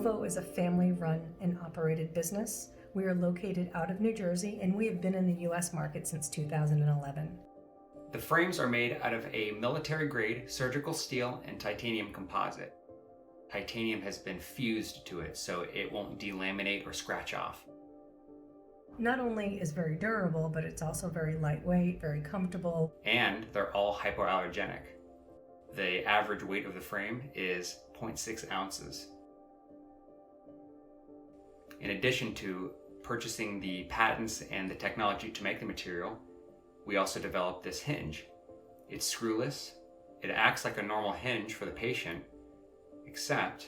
OVVO is a family-run and operated business. We are located out of New Jersey, and we have been in the U.S. market since 2011. The frames are made out of a military-grade surgical steel and titanium composite. Titanium has been fused to it, so it won't delaminate or scratch off. Not only is very durable, but it's also very lightweight, very comfortable. And they're all hypoallergenic. The average weight of the frame is 0.6 ounces. In addition to purchasing the patents and the technology to make the material, we also developed this hinge. It's screwless. It acts like a normal hinge for the patient, except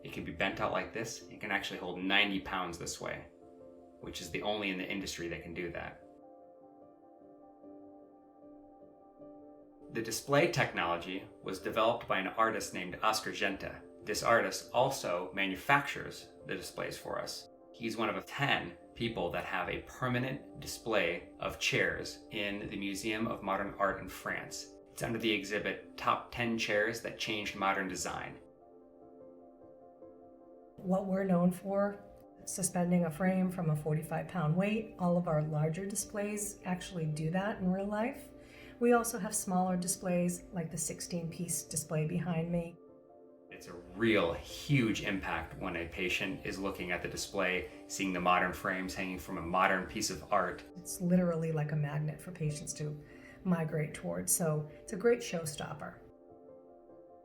it can be bent out like this. It can actually hold 90 pounds this way, which is the only in the industry that can do that. The display technology was developed by an artist named Oscar Genta. This artist also manufactures the displays for us. He's one of 10 people that have a permanent display of chairs in the Museum of Modern Art in France. It's under the exhibit Top 10 Chairs That Changed Modern Design. What we're known for, suspending a frame from a 45-pound weight. All of our larger displays actually do that in real life. We also have smaller displays like the 16-piece display behind me. It's a real huge impact when a patient is looking at the display, seeing the modern frames hanging from a modern piece of art. It's literally like a magnet for patients to migrate towards, so it's a great showstopper.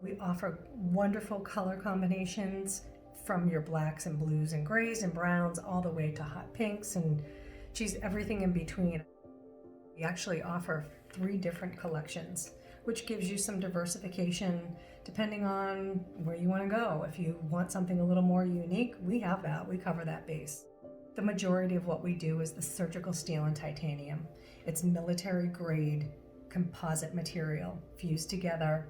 We offer wonderful color combinations from your blacks and blues and grays and browns all the way to hot pinks and everything in between. We actually offer 3 different collections, which gives you some diversification depending on where you want to go. If you want something a little more unique, we have that. We cover that base. The majority of what we do is the surgical steel and titanium. It's military grade composite material fused together,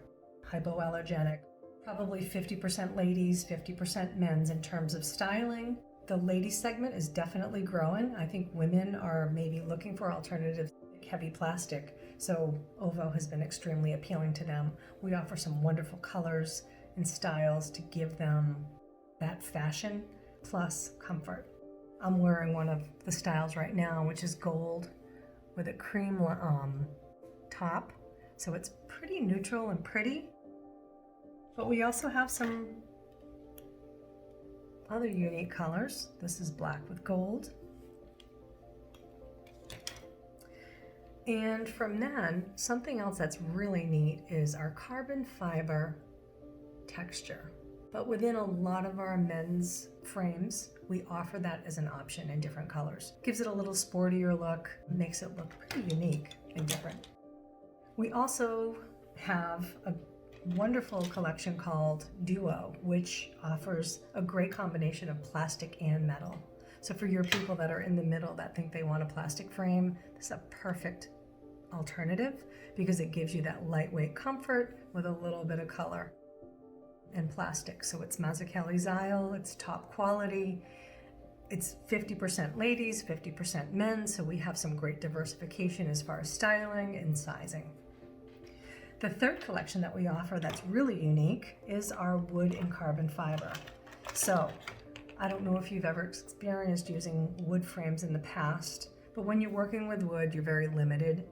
hypoallergenic. Probably 50% ladies, 50% men's in terms of styling. The ladies segment is definitely growing. I think women are maybe looking for alternatives to heavy plastic, so OVVO has been extremely appealing to them. We offer some wonderful colors and styles to give them that fashion plus comfort. I'm wearing one of the styles right now, which is gold with a cream top, so it's pretty neutral and pretty. But we also have some other unique colors. This is black with gold. And from then, something else that's really neat is our carbon fiber texture. But within a lot of our men's frames, we offer that as an option in different colors. Gives it a little sportier look, makes it look pretty unique and different. We also have a wonderful collection called Duo, which offers a great combination of plastic and metal. So for your people that are in the middle that think they want a plastic frame, this is a perfect alternative because it gives you that lightweight comfort with a little bit of color and plastic. So it's Mazzucchelli Xyle, it's top quality. It's 50% ladies, 50% men, so we have some great diversification as far as styling and sizing. The third collection that we offer that's really unique is our wood and carbon fiber. So I don't know if you've ever experienced using wood frames in the past, but when you're working with wood, you're very limited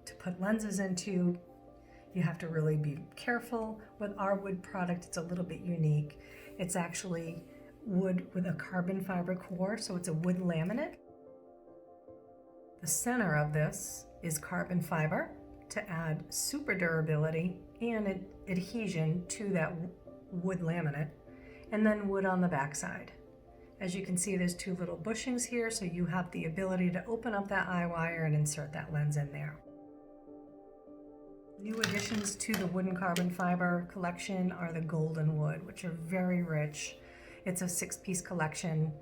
to put lenses into. You have to really be careful. With our wood product, it's a little bit unique. It's actually wood with a carbon fiber core, so it's a wood laminate. The center of this is carbon fiber to add super durability and adhesion to that wood laminate, and then wood on the backside. As you can see, there's 2 little bushings here, so you have the ability to open up that eye wire and insert that lens in there. New additions to the wood and carbon fiber collection are the gold and wood, which are very rich. It's a 6-piece collection.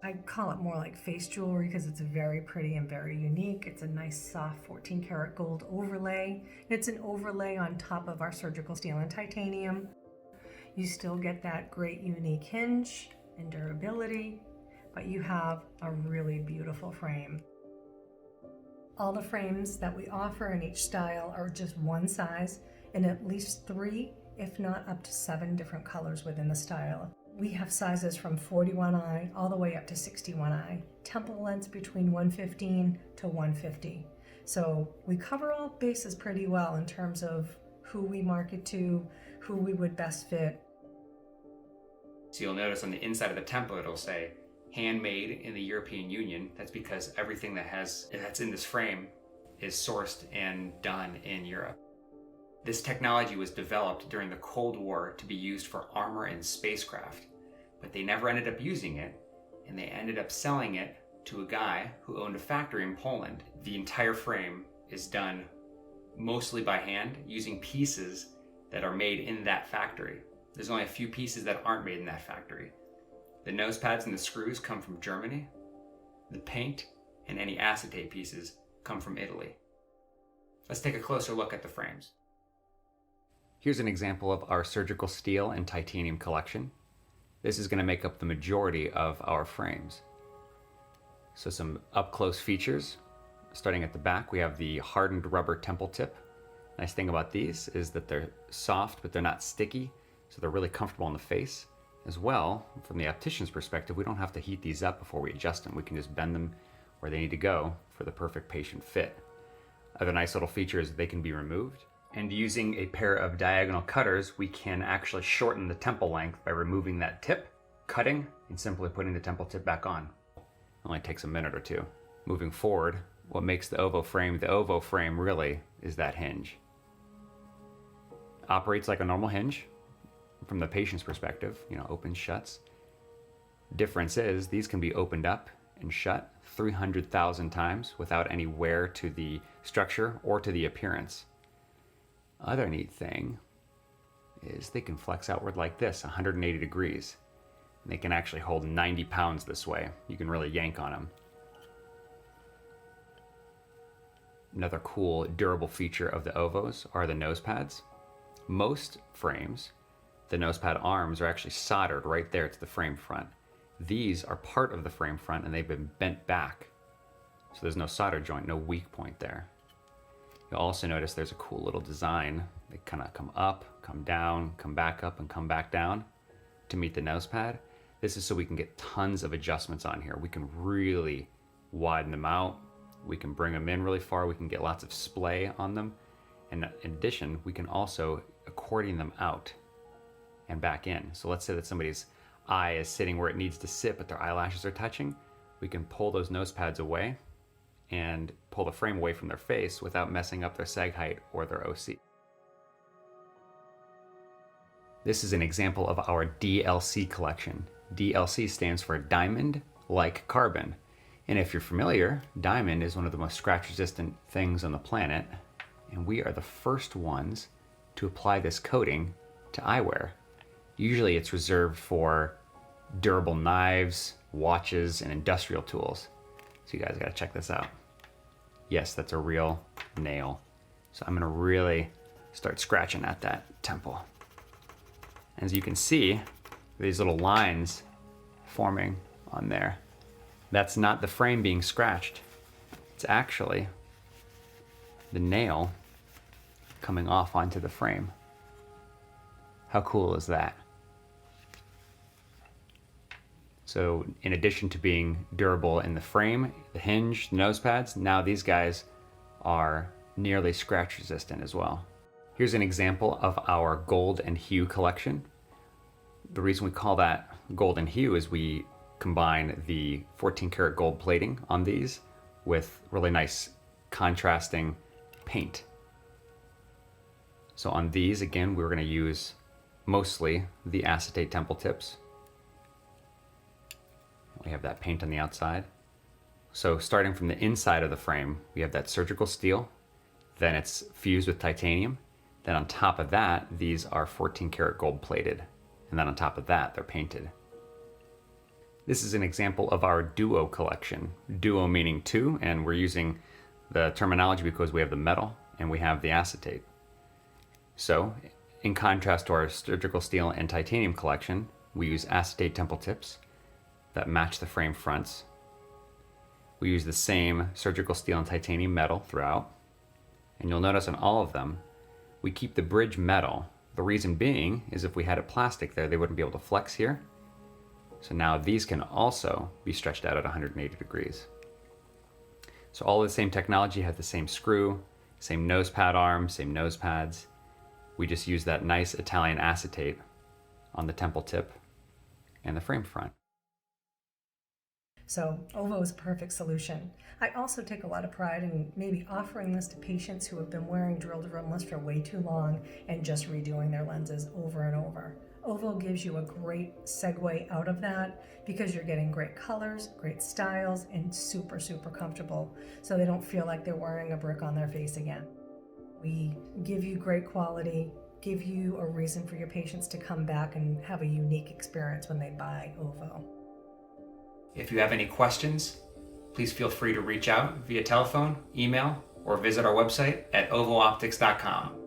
I call it more like face jewelry because it's very pretty and very unique. It's a nice soft 14 karat gold overlay. It's an overlay on top of our surgical steel and titanium. You still get that great unique hinge and durability, but you have a really beautiful frame. All the frames that we offer in each style are just one size and at least 3 if not up to 7 different colors within the style. We have sizes from 41i all the way up to 61i, temple lengths between 115 to 150. So we cover all bases pretty well in terms of who we market to, who we would best fit. So you'll notice on the inside of the template it'll say handmade in the European Union. That's because everything that's in this frame is sourced and done in Europe. This technology was developed during the Cold War to be used for armor and spacecraft, but they never ended up using it, and they ended up selling it to a guy who owned a factory in Poland. The entire frame is done mostly by hand using pieces that are made in that factory. There's only a few pieces that aren't made in that factory. The nose pads and the screws come from Germany. The paint and any acetate pieces come from Italy. Let's take a closer look at the frames. Here's an example of our surgical steel and titanium collection. This is going to make up the majority of our frames. So some up-close features. Starting at the back, we have the hardened rubber temple tip. Nice thing about these is that they're soft, but they're not sticky, so they're really comfortable on the face. As well, from the optician's perspective, we don't have to heat these up before we adjust them. We can just bend them where they need to go for the perfect patient fit. Other nice little feature is they can be removed. And using a pair of diagonal cutters, we can actually shorten the temple length by removing that tip, cutting, and simply putting the temple tip back on. It only takes a minute or two. Moving forward, what makes the OVVO frame really is that hinge. Operates like a normal hinge from the patient's perspective, opens, shuts. Difference is these can be opened up and shut 300,000 times without any wear to the structure or to the appearance. Other neat thing is they can flex outward like this, 180 degrees. And they can actually hold 90 pounds this way. You can really yank on them. Another cool durable feature of the OVVOs are the nose pads. Most frames, the nose pad arms are actually soldered right there to the frame front. These are part of the frame front and they've been bent back. So there's no solder joint, no weak point there. You'll also notice there's a cool little design. They kind of come up, come down, come back up, and come back down to meet the nose pad. This is so we can get tons of adjustments on here. We can really widen them out. We can bring them in really far. We can get lots of splay on them. And in addition, we can also accordion them out and back in. So let's say that somebody's eye is sitting where it needs to sit, but their eyelashes are touching. We can pull those nose pads away and pull the frame away from their face without messing up their sag height or their OC. This is an example of our DLC collection. DLC stands for diamond like carbon. And if you're familiar, diamond is one of the most scratch resistant things on the planet. And we are the first ones to apply this coating to eyewear. Usually it's reserved for durable knives, watches, and industrial tools. So you guys gotta check this out. Yes, that's a real nail. So I'm gonna really start scratching at that temple. As you can see, these little lines forming on there. That's not the frame being scratched. It's actually the nail coming off onto the frame. How cool is that? So in addition to being durable in the frame, the hinge, the nose pads, now these guys are nearly scratch resistant as well. Here's an example of our gold and hue collection. The reason we call that gold and hue is we combine the 14 karat gold plating on these with really nice contrasting paint. So on these, again, we're going to use mostly the acetate temple tips. We have that paint on the outside. So starting from the inside of the frame, we have that surgical steel, then it's fused with titanium. Then on top of that, these are 14 karat gold plated. And then on top of that, they're painted. This is an example of our duo collection. Duo meaning two, and we're using the terminology because we have the metal and we have the acetate. So in contrast to our surgical steel and titanium collection, we use acetate temple tips that match the frame fronts. We use the same surgical steel and titanium metal throughout. And you'll notice on all of them, we keep the bridge metal, The reason being is if we had a plastic there, they wouldn't be able to flex here. So now these can also be stretched out at 180 degrees. So all of the same technology has the same screw, same nose pad arm, same nose pads. We just use that nice Italian acetate on the temple tip and the frame front. So OVVO is a perfect solution. I also take a lot of pride in maybe offering this to patients who have been wearing drilled rimless for way too long and just redoing their lenses over and over. OVVO gives you a great segue out of that because you're getting great colors, great styles, and super, super comfortable, so they don't feel like they're wearing a brick on their face again. We give you great quality, give you a reason for your patients to come back and have a unique experience when they buy OVVO. If you have any questions, please feel free to reach out via telephone, email, or visit our website at ovooptics.com.